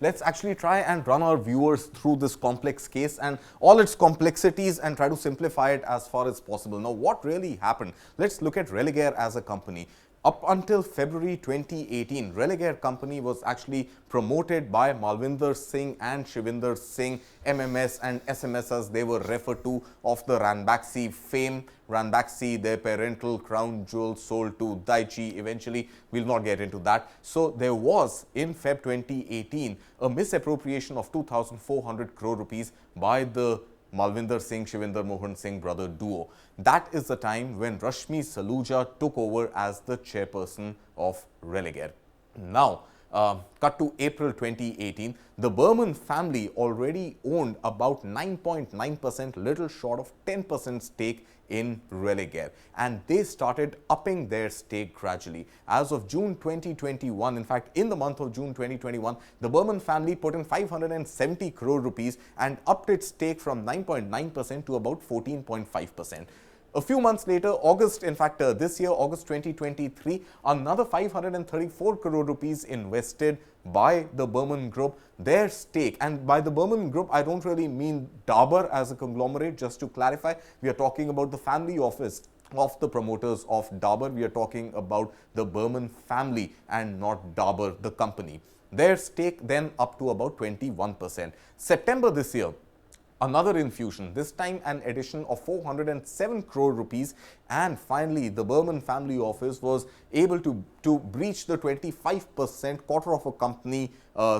Let's actually try and run our viewers through this complex case and all its complexities and try to simplify it as far as possible. Now, what really happened? Let's look at Religare as a company. Up until February 2018, Religare company was actually promoted by Malvinder Singh and Shivinder Singh, MMS and SMS as they were referred to, of the Ranbaxy fame. Ranbaxy, their parental crown jewel, sold to Daiichi eventually. We'll not get into that. So there was, in Feb 2018, a misappropriation of 2,400 crore rupees by the Malvinder Singh, Shivinder Mohan Singh brother duo. That is the time when Rashmi Sajuja took over as the chairperson of Religare. Now, cut to April 2018, the Burman family already owned about 9.9%, little short of 10% stake in Religare, and they started upping their stake gradually. As of June 2021, in fact, in the month of June 2021, the Burman family put in 570 crore rupees and upped its stake from 9.9% to about 14.5%. A few months later, August, in fact, this year, August 2023, another 534 crore rupees invested by the Burman Group, their stake. And by the Burman Group, I don't really mean Dabur as a conglomerate, just to clarify. We are talking about the family office of the promoters of Dabur. We are talking about the Burman family and not Dabur, the company. Their stake then up to about 21%. September this year, another infusion, this time an addition of 407 crore rupees, and finally the Burman family office was able to breach the 25% quarter of a company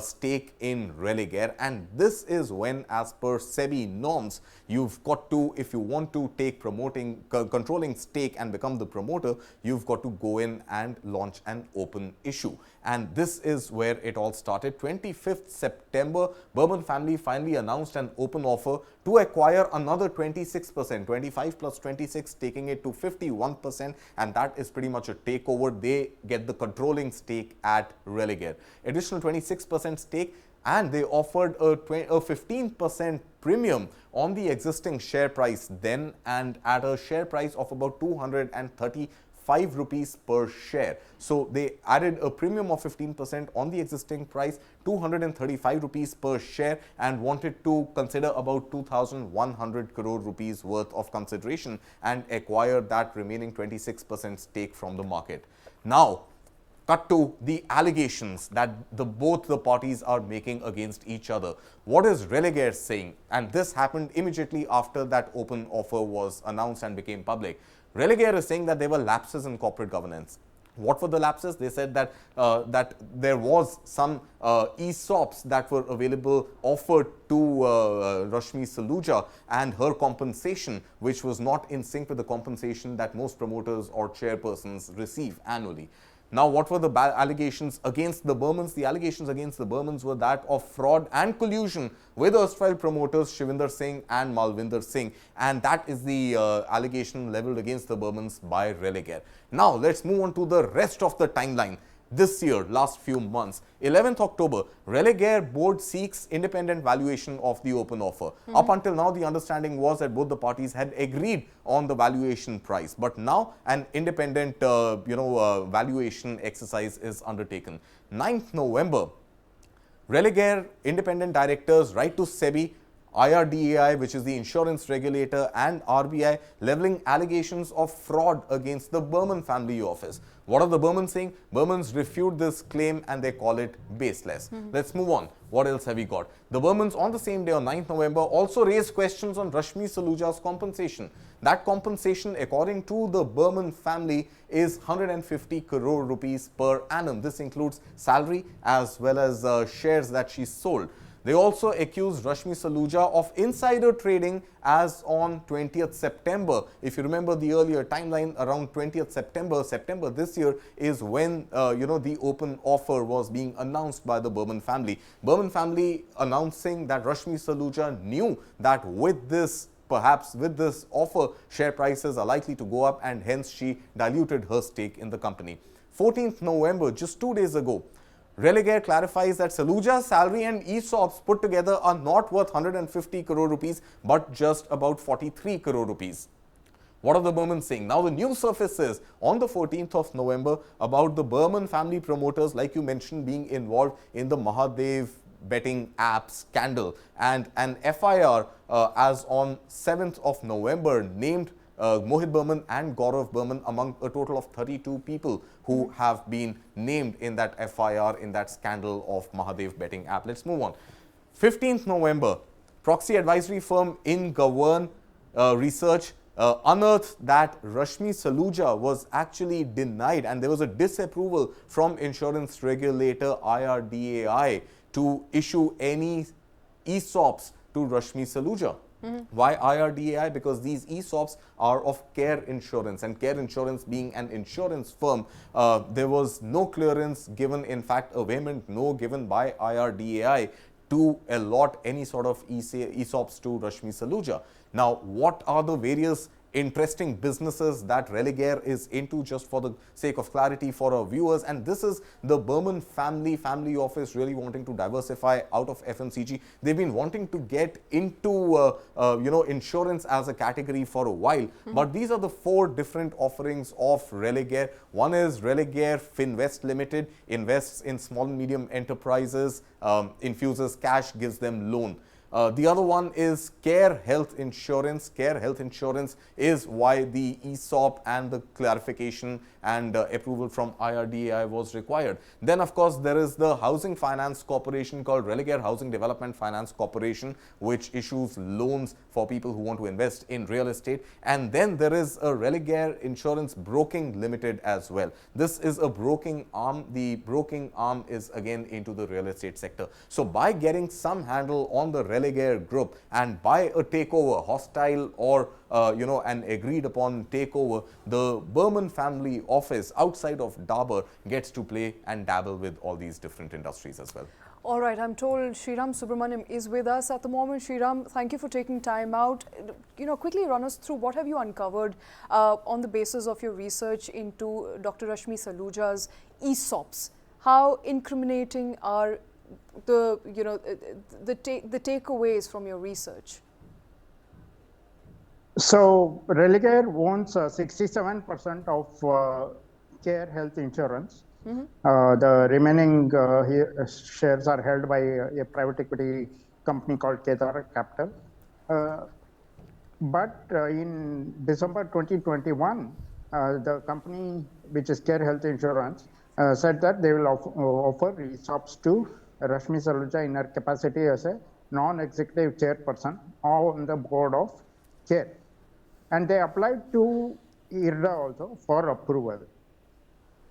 stake in Religare. And this is when, as per SEBI norms, you've got to, if you want to take controlling stake and become the promoter, you've got to go in and launch an open issue. And this is where it all started. 25th September, Burman family finally announced an open offer to acquire another 26%, 25 plus 26, taking it to 51%, and that is pretty much a takeover. They get the controlling stake at Religare. Additional 26% stake, and they offered a 15% premium on the existing share price then, and at a share price of about 235 rupees per share. So they added a premium of 15% on the existing price, 235 rupees per share, and wanted to consider about 2,100 crore rupees worth of consideration and acquire that remaining 26% stake from the market. Now, cut to the allegations that both the parties are making against each other. What is Religare saying? And this happened immediately after that open offer was announced and became public. Religare is saying that there were lapses in corporate governance. What were the lapses? They said that that there was some ESOPs that were available offered to Rashmi Sajuja, and her compensation, which was not in sync with the compensation that most promoters or chairpersons receive annually. Now, what were the allegations against the Burmans? The allegations against the Burmans were that of fraud and collusion with erstwhile promoters Shivinder Singh and Malvinder Singh, and that is the allegation leveled against the Burmans by Religare. Now, let's move on to the rest of the timeline. This year, last few months, 11th October, Religare board seeks independent valuation of the open offer. Up until now, the understanding was that both the parties had agreed on the valuation price, but now an independent, valuation exercise is undertaken. 9th November, Religare independent directors write to SEBI, IRDAI, which is the insurance regulator, and RBI, leveling allegations of fraud against the Burman family office. What are the Burmans saying? Burmans refute this claim and they call it baseless. Let's move on. What else have we got? The Burmans on the same day, on 9th November, also raised questions on Rashmi Sajuja's compensation. That compensation, according to the Burman family, is 150 crore rupees per annum. This includes salary as well as shares that she sold. They also accused Rashmi Sajuja of insider trading as on 20th September. If you remember the earlier timeline, around 20th September this year is when the open offer was being announced by the Burman family. Burman family announcing that Rashmi Sajuja knew that with this offer, share prices are likely to go up, and hence she diluted her stake in the company. 14th November, just 2 days ago, Religare clarifies that Sajuja's salary and ESOPs put together are not worth 150 crore rupees, but just about 43 crore rupees. What are the Burmans saying? Now, the news surfaces on the 14th of November about the Burman family promoters, like you mentioned, being involved in the Mahadev betting app scandal. And an FIR as on 7th of November named Mohit Burman and Gaurav Burman among a total of 32 people who have been named in that FIR in that scandal of Mahadev betting app. Let's move on. 15th November, proxy advisory firm InGovern Research unearthed that Rashmi Sajuja was actually denied, and there was a disapproval from insurance regulator IRDAI to issue any ESOPs to Rashmi Sajuja. Why IRDAI? Because these ESOPs are of Care Insurance, and Care Insurance being an insurance firm, there was no clearance given, in fact a vehement no given by IRDAI to allot any sort of ESOPs to Rashmi Sajuja. Now, what are the various interesting businesses that Religare is into, just for the sake of clarity for our viewers? And this is the Burman family office really wanting to diversify out of FMCG. They've been wanting to get into insurance as a category for a while, but these are the 4 different offerings of Religare. One is Religare Finvest Limited, invests in small and medium enterprises, infuses cash, gives them loan. The other one is Care Health Insurance. Care Health Insurance is why the ESOP and the clarification and approval from IRDAI was required. Then, of course, there is the Housing Finance Corporation called Religare Housing Development Finance Corporation, which issues loans for people who want to invest in real estate. And then there is a Religare Insurance Broking Limited as well. This is a broking arm. The broking arm is again into the real estate sector. So by getting some handle on the Religare group and by a takeover, hostile or an agreed upon takeover, the Burman family office outside of Dabur gets to play and dabble with all these different industries as well. All right, I'm told Shriram Subramanian is with us at the moment. Shriram, thank you for taking time out. Quickly run us through what have you uncovered on the basis of your research into Dr. Rashmi Sajuja's ESOPs. How incriminating are the takeaways from your research? So Religare owns 67% of Care Health Insurance. The remaining shares are held by a private equity company called Kothari Capital. But in December 2021, the company, which is Care Health Insurance, said that they will offer ESOPs to Rashmi Sajuja in her capacity as a non-executive chairperson on the board of Care. And they applied to IRDA also for approval.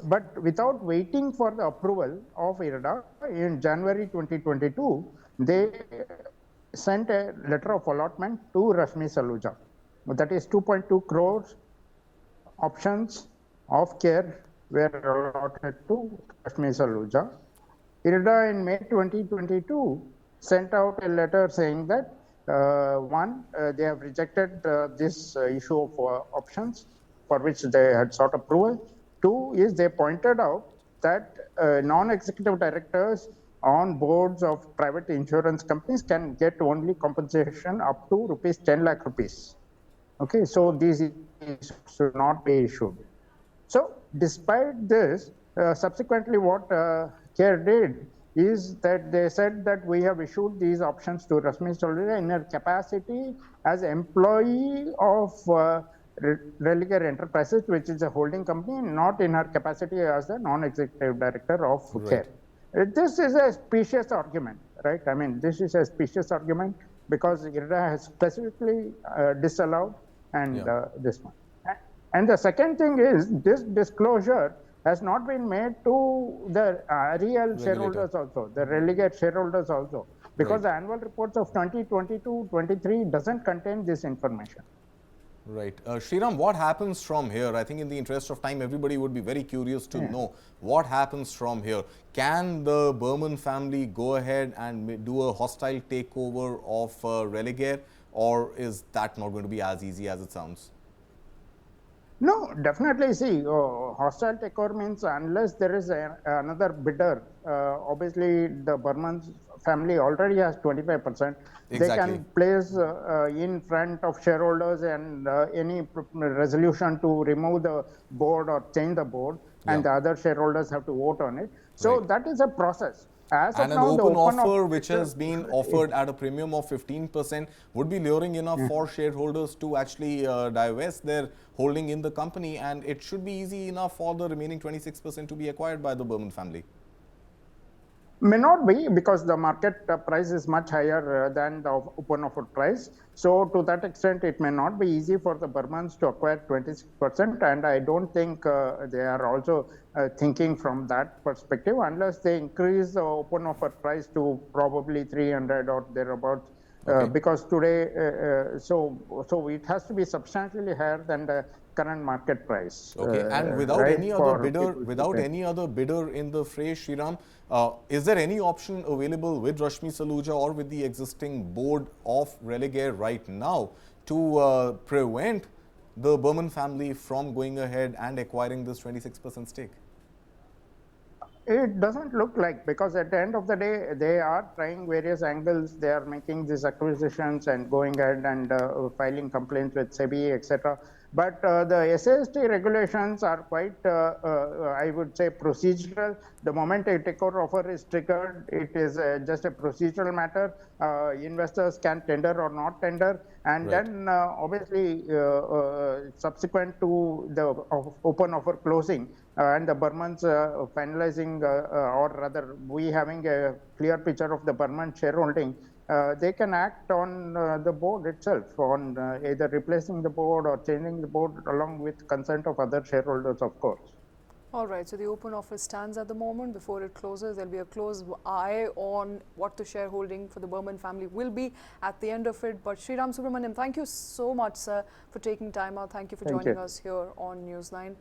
But without waiting for the approval of IRDA, in January 2022, they sent a letter of allotment to Rashmi Sajuja. That is 2.2 crores options of Care were allotted to Rashmi Sajuja. IRDA in May 2022 sent out a letter saying that they have rejected this issue of options for which they had sought approval. 2 is they pointed out that non-executive directors on boards of private insurance companies can get only compensation up to 10 lakh rupees. Okay, so these should not be issued. So despite this, subsequently what Care did is that they said that we have issued these options to Rashmi Sajuja in her capacity as employee of Religare Enterprises, which is a holding company, not in her capacity as the non-executive director of Care. This is a specious argument, right? I mean, this is a specious argument because IRDA has specifically disallowed and this one. And the second thing is this disclosure has not been made to the real shareholders also, the Religare shareholders also, because the annual reports of 2022-23 doesn't contain this information. Right. Shriram, what happens from here? I think in the interest of time, everybody would be very curious to know what happens from here. Can the Burman family go ahead and do a hostile takeover of Religare, or is that not going to be as easy as it sounds? No, definitely. See, hostile takeover means unless there is another bidder, obviously the Burman family already has 25%. Exactly. They can place in front of shareholders and any resolution to remove the board or change the board, and the other shareholders have to vote on it. So that is a process. As of And an now, the open open offer offer which has been offered at a premium of 15% would be luring enough for shareholders to actually divest their holding in the company, and it should be easy enough for the remaining 26% to be acquired by the Burman family. May not be, because the market price is much higher than the open offer price. So to that extent, it may not be easy for the Burmans to acquire 26%. And I don't think they are also thinking from that perspective, unless they increase the open offer price to probably 300 or thereabouts. Okay. Because today, so it has to be substantially higher than the current market price. Okay, and without right, any other bidder, in the fray, Shriram, is there any option available with Rashmi Sajuja or with the existing board of Religare right now to prevent the Burman family from going ahead and acquiring this 26% stake? It doesn't look like, because at the end of the day, they are trying various angles. They are making these acquisitions and going ahead and filing complaints with SEBI, etc. But the SAST regulations are quite, I would say, procedural. The moment a takeover offer is triggered, it is just a procedural matter. Investors can tender or not tender. And Right. then obviously, subsequent to the open offer closing, and the Burmans finalizing, or rather we having a clear picture of the Burman shareholding, they can act on the board itself, on either replacing the board or changing the board, along with consent of other shareholders, of course. All right, so the open offer stands at the moment. Before it closes, there'll be a close eye on what the shareholding for the Burman family will be at the end of it. But Shriram Subramanian, thank you so much, sir, for taking time out. Thank you for joining us here on News 9.